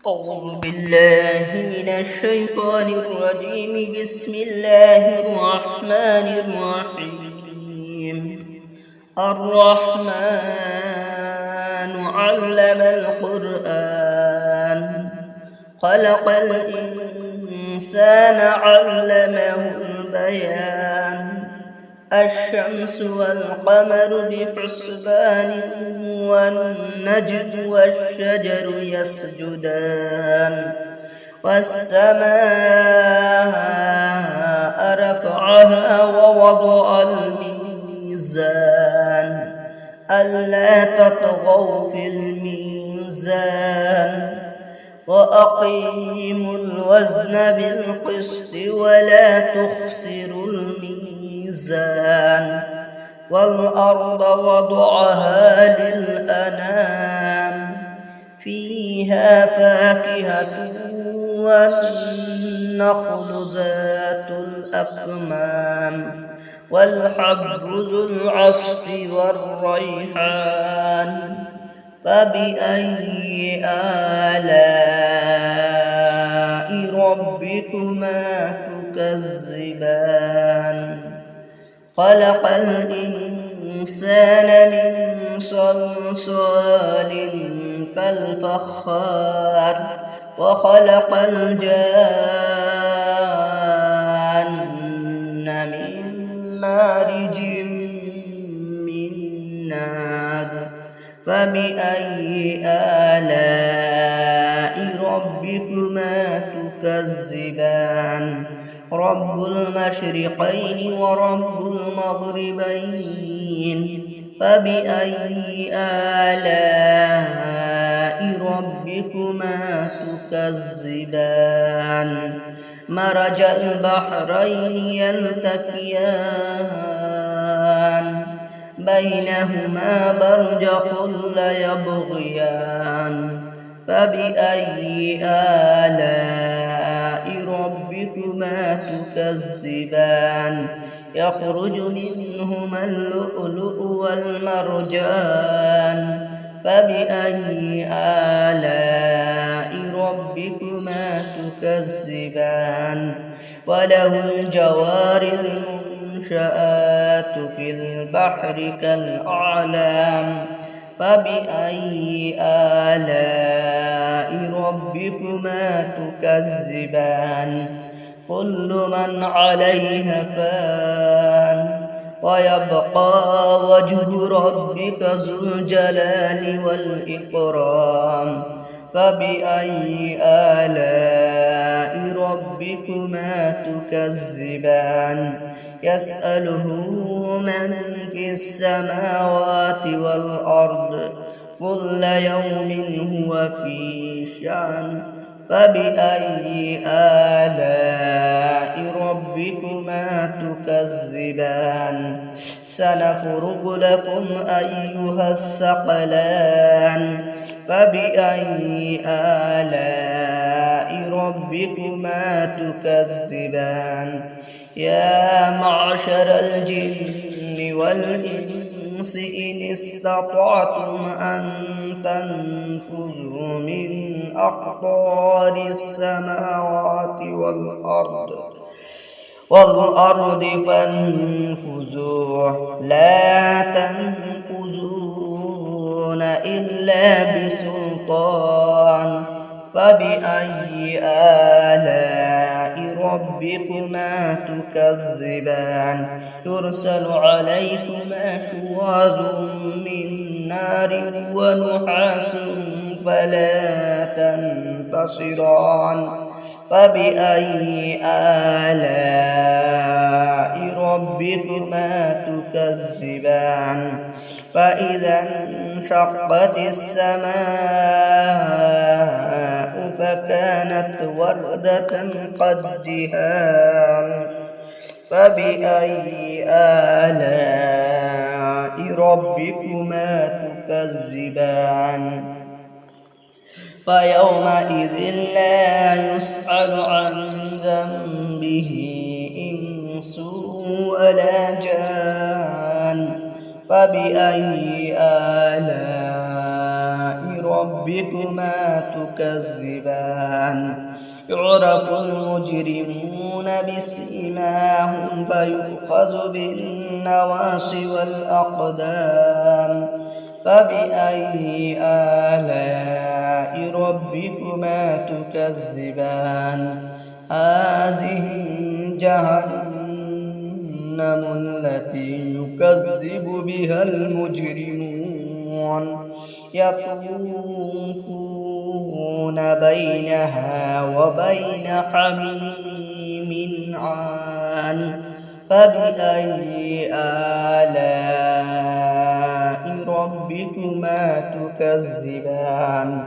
أعوذ بالله من الشيطان الرجيم. بسم الله الرحمن الرحيم. الرحمن علم القرآن، خلق الإنسان علمه البيان. الشمس والقمر بحسبان، والنجم والشجر يسجدان. والسماء رفعها ووضع الميزان، ألا تطغوا في الميزان. وأقيموا الوزن بالقسط ولا تخسروا الميزان. والأرض وضعها للأنام، فيها فاكهة والنخل ذات الأكمام، والحب ذو العصف والريحان. فبأي آلاء ربكما تكذبان؟ خلق الإنسان من صلصال كالفخار، وخلق الجان من مارج من نار. فبأي آلاء ربكما تكذبان؟ رب المشرقين ورب المغربين. فبأي آلاء ربكما تكذبان؟ مرج البحرين يلتقيان، بينهما برزخ لا يبغيان. فبأي آلاء ربكما تكذبان؟ يخرج منهما اللؤلؤ والمرجان. فبأي آلاء ربكما تكذبان؟ وله الجوار المنشآت في البحر كالأعلام. فبأي آلاء ربكما تكذبان؟ كل من عليها فان، ويبقى وجه ربك ذو الجلال والإكرام. فبأي آلاء ربكما تكذبان؟ يسأله من في السماوات والأرض، كل يوم هو في شأن. فبأي آلاء ربكما تكذبان؟ سنفرغ لكم أيها الثقلان. فبأي آلاء ربكما تكذبان؟ يا معشر الجن والإنس إن استطعتم أن تنفذوا من أقطار السماوات والأرض فانفذوا، لا تنفذون إلا بسلطان. فبأي آلاء ربكما تكذبان؟ يرسل عليكما شواظ من نار ونحاس فلا تنتصران. فبأي آلاء ربكما تكذبان؟ فإذا انشقت السماء فكانت وردة كالدهان. فبأي آلاء ربكما تكذبان؟ فيومئذ لا يسأل عن ذنبه إنس ولا جان. فبأي آلاء ربكما تكذبان يعرف المجرمون بسيماهم فيؤخذ بالنواصي والأقدام فبأي آلاء ربكما تكذبان هذه جهنم التي يكذب بها المجرمون يطوفون بينها وبين حميم عان فبأي آلاء ربكما تكذبان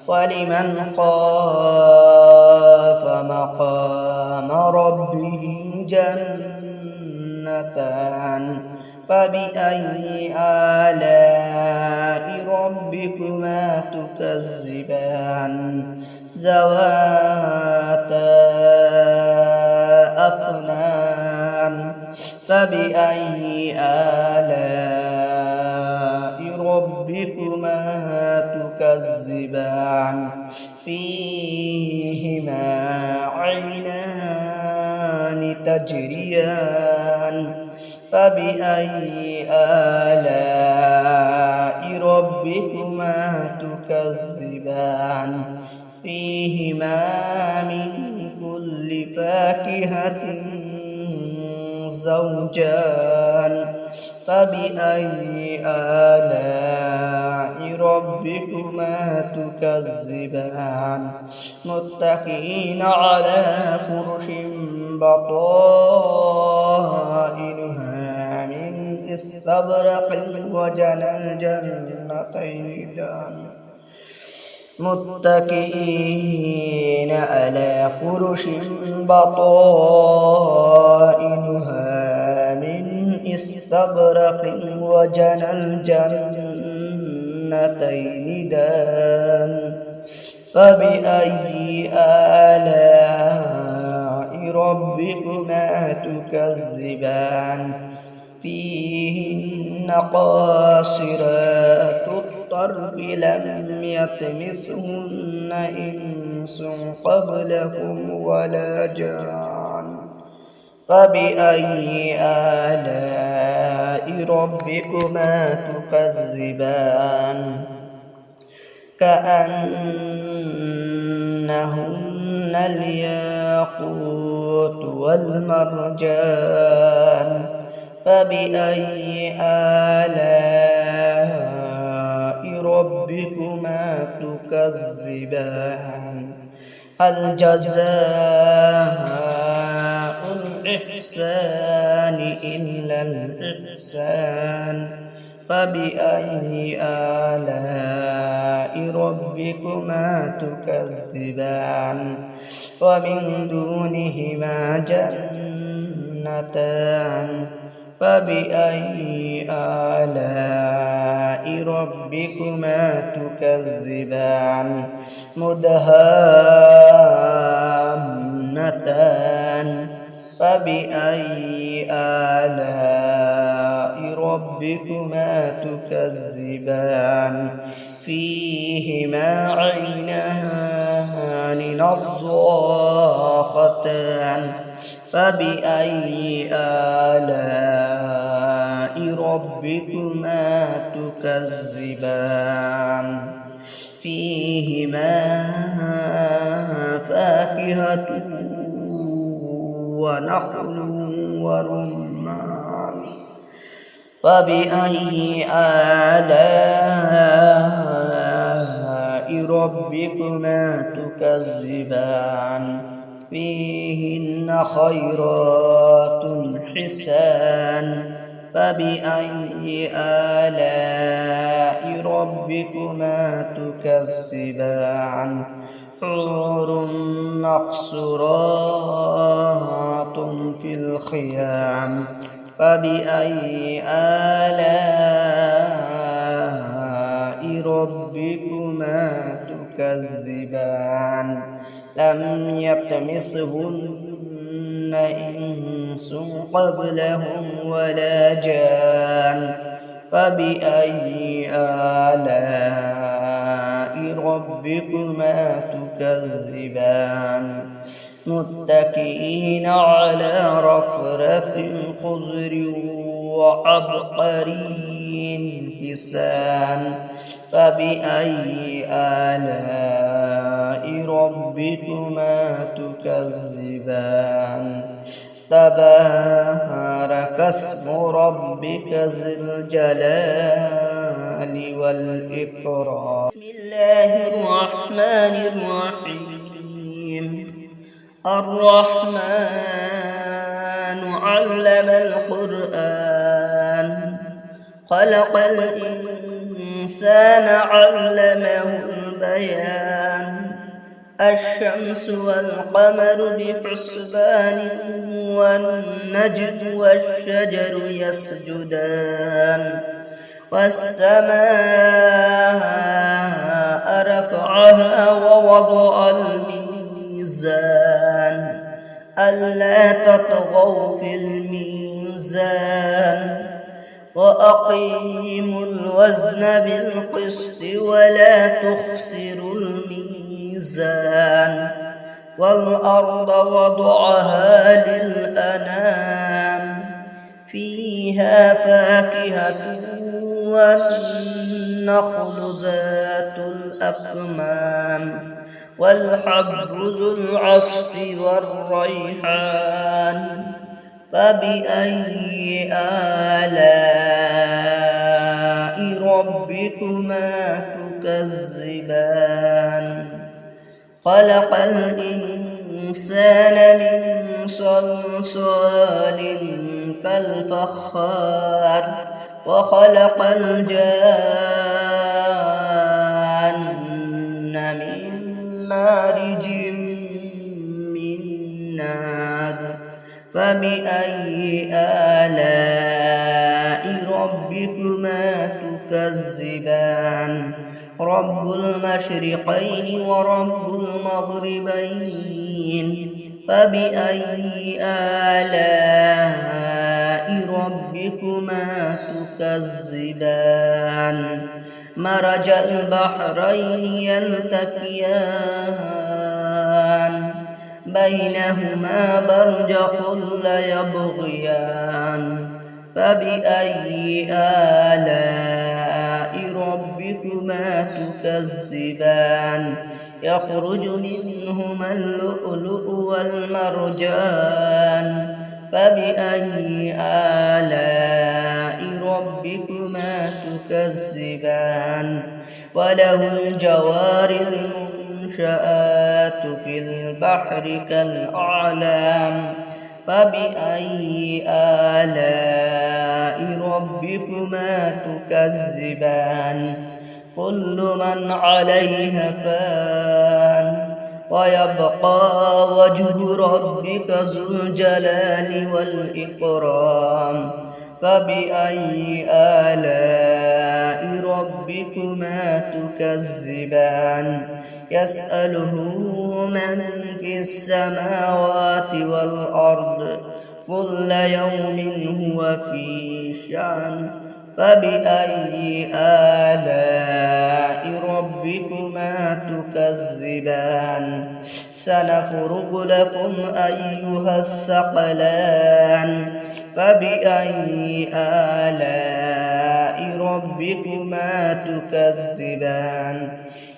ولمن خاف مقام ربه جنتان فبأي آلاء ربكما تكذبان ذواتا أفنان فبأي آلاء ربكما تكذبان فيهما عينان تجريان فبأي آلاء ربكما تكذبان فيهما من كل فاكهة زوجان فبأي آلاء ربكما تكذبان متكئين على فرش بطائنها من استبرق وجنى الجنتين دان متكئين على فرش بطائنها من استبرق وجنى الجنتين دان فبأي آلاء ربكما تكذبان فيهن قاصرات الطرف لم يطمثهن إنس قبلهم ولا جان فبأي آلاء ربكما تكذبان كأنهن الياقوت والمرجان فبأي آلاء ربكما تكذبان هل جزاء الإحسان إلا الإحسان فبأي آلاء ربكما تكذبان ومن دونهما جنتان فبأي آلاء ربكما تكذبان مدهامتان فبأي آلاء ربكما تكذبان فيهما عينان نضاختان فبأي آلاء ربكما تكذبان فيهما فاكهة ونخل ورمان فبأي آلاء ربكما تكذبان فيهن خيرات حسان فبأي آلاء ربكما تكذبان حور مقصورات في الخيام فبأي آلاء ربكما تكذبان لم يطمثهن إنس قبلهم ولا جان فبأي آلاء ربكما تكذبان متكئين على رفرف خضر وعبقري حسان فبأي آلاء ربكما تكذبان تبارك اسم ربك ذي الجلال والإكرام بسم الله الرحمن الرحيم الرحمن علم القرآن خلق الإنسان علمه البيان الشمس والقمر بحسبان والنجم والشجر يسجدان والسماء رفعها ووضع الميزان ألا تطغوا في الميزان وأقيموا الوزن بالقسط ولا تخسروا الميزان والأرض وضعها للأنام فيها فاكهة والنخل ذات الأكمام والحب ذو العصف والريحان فبأي آلاء ربكما تكذبان خلق الإنسان من صلصال كالفخار وخلق الجان من مارج من نار فبأي آلاء ربكما تكذبان رب المشرقين ورب المغربين فبأي آلاء ربكما تكذبان مرج البحرين يلتقيان بينهما برزخ لا يبغيان فبأي آلاء ربكما تكذبان يخرج منهما اللؤلؤ والمرجان فبأي آلاء ربكما تكذبان وله الجوار المنشآت في البحر كالأعلام فبأي آلاء ربكما تكذبان كل من عليها فان ويبقى وجه ربك ذو الجلال والإكرام فبأي آلاء ربكما تكذبان يسأله من في السماوات والأرض كل يوم هو في شأن فبأي آلاء ربكما تكذبان سنفرغ لكم أيها الثقلان فبأي آلاء ربكما تكذبان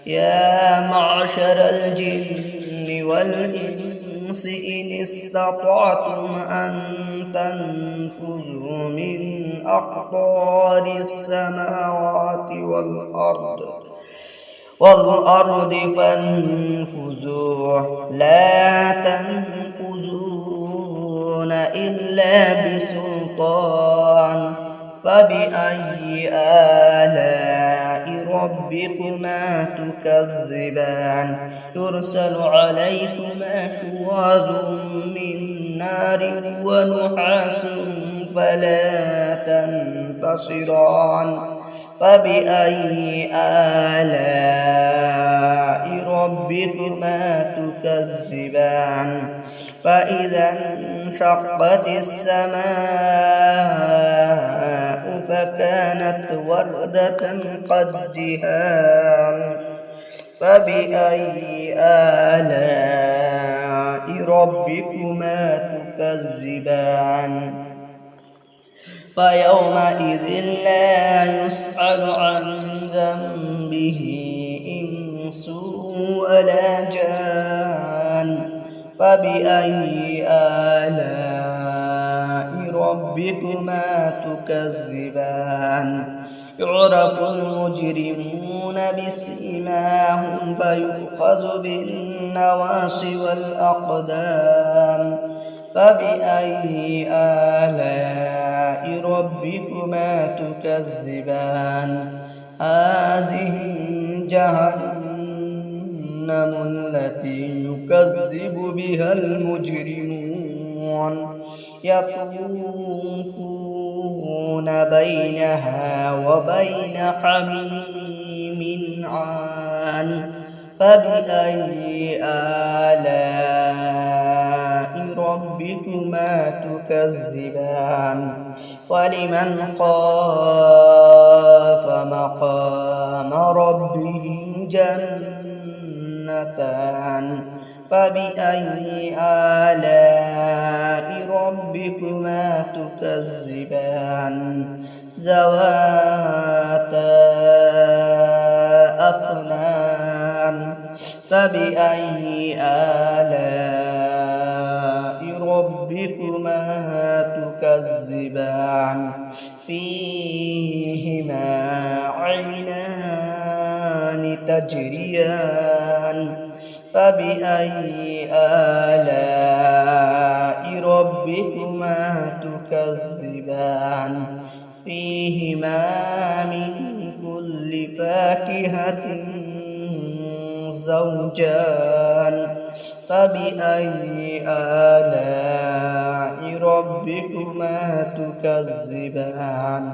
يا معشر الجن والإنس إن استطعتم أن تنفذوا من أقطار السماوات والأرض فانفذوا لا تنفذون إلا بسلطان فبأي آلاء ربكما تكذبان يرسل عليكما شواظ من نار ونحاس فلا تنتصران فبأي آلاء ربكما تكذبان فإذا انشقت السماء فكانت وردة قدهان فبأي آلاء ربكما تكذبان فيومئذ لا يسأل عن ذنبه إنس ولا جان فبأي آلاء ربكما تكذبان يعرف المجرمون بسيماهم فيؤخذ بالنواصي والأقدام فبأي آلاء ربكما تكذبان هذه جهنم التي يكذب بها المجرمون يطوفون بينها وبين حميم عان فبأي آلاء ربكما تكذبان ولمن خاف مقام ربه جنتان فبأي آلاء ربكما تكذبان ذواتا أفنان فبأي آلاء ربكما تكذبان فيهما عينان تجريان فبأي آلاء ربكما تكذبان فيهما من كل فاكهة زوجان فبأي آلاء ربكما تكذبان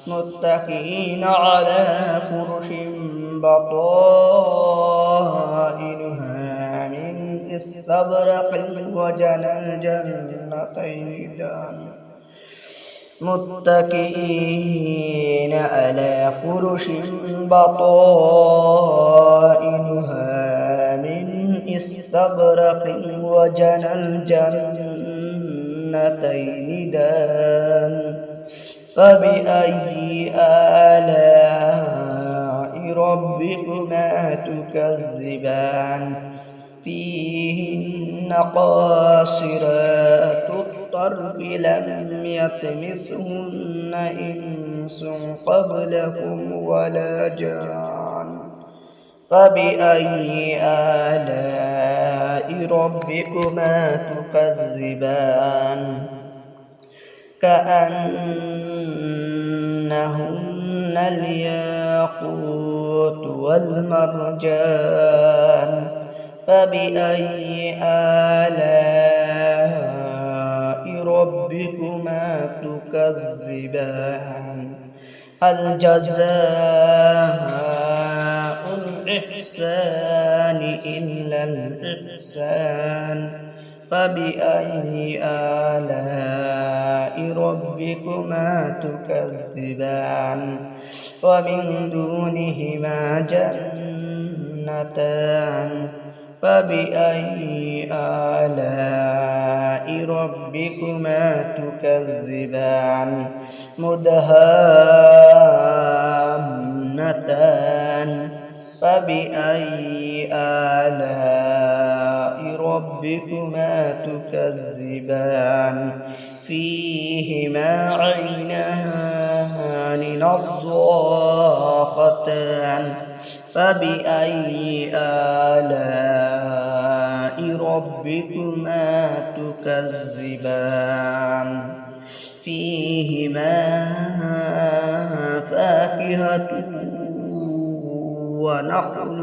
متكئين على فرش بطائنها من استبرق وجنى الجنتين دان متكئين على فرش بطائنها من استبرق وجنى الجنتين دان فبأي آلاء ربكما تكذبان فيهن قاصرات الطرف لم يطمثهن إنس قبلهم ولا جان فبأي آلاء ربكما تكذبان كأنهن الياقوت والمرجان فبأي آلاء ربكما تكذبان هل جزاء الإحسان إلا الإحسان فبأي آلاء ربكما تكذبان ومن دونهما جنتان فبأي آلاء ربكما تكذبان مدهامتان فبأي آلاء ربكما تكذبان فيهما عينان نضاختان فبأي آلاء ربكما تكذبان فيهما فاكهة ونخل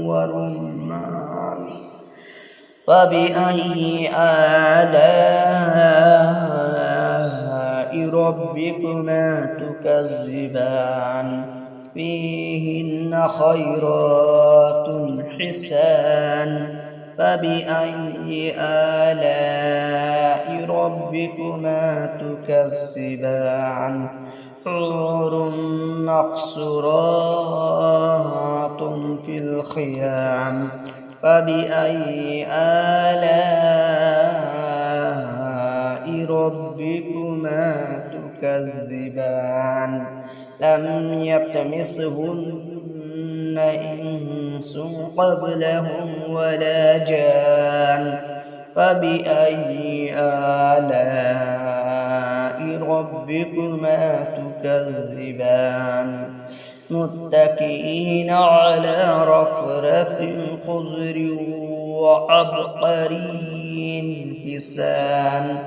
ورمان فبأي آلاء ربكما تكذبان فيهن خيرات حسان فبأي آلاء ربكما تكذبان حور مقصورات في الخيام فبأي آلاء ربكما تكذبان لم يطمثهن إنس قبلهم ولا جان فبأي آلاء ربكما تكذبان متكئين على رفرف خضر وعبقري حسان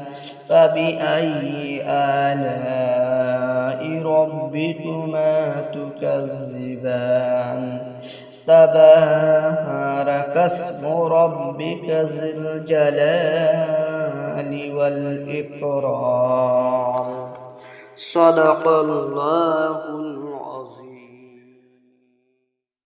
فبأي آلاء ربكما تكذبان تبارك اسم ربك ذي الجلال والإكرام صدق الله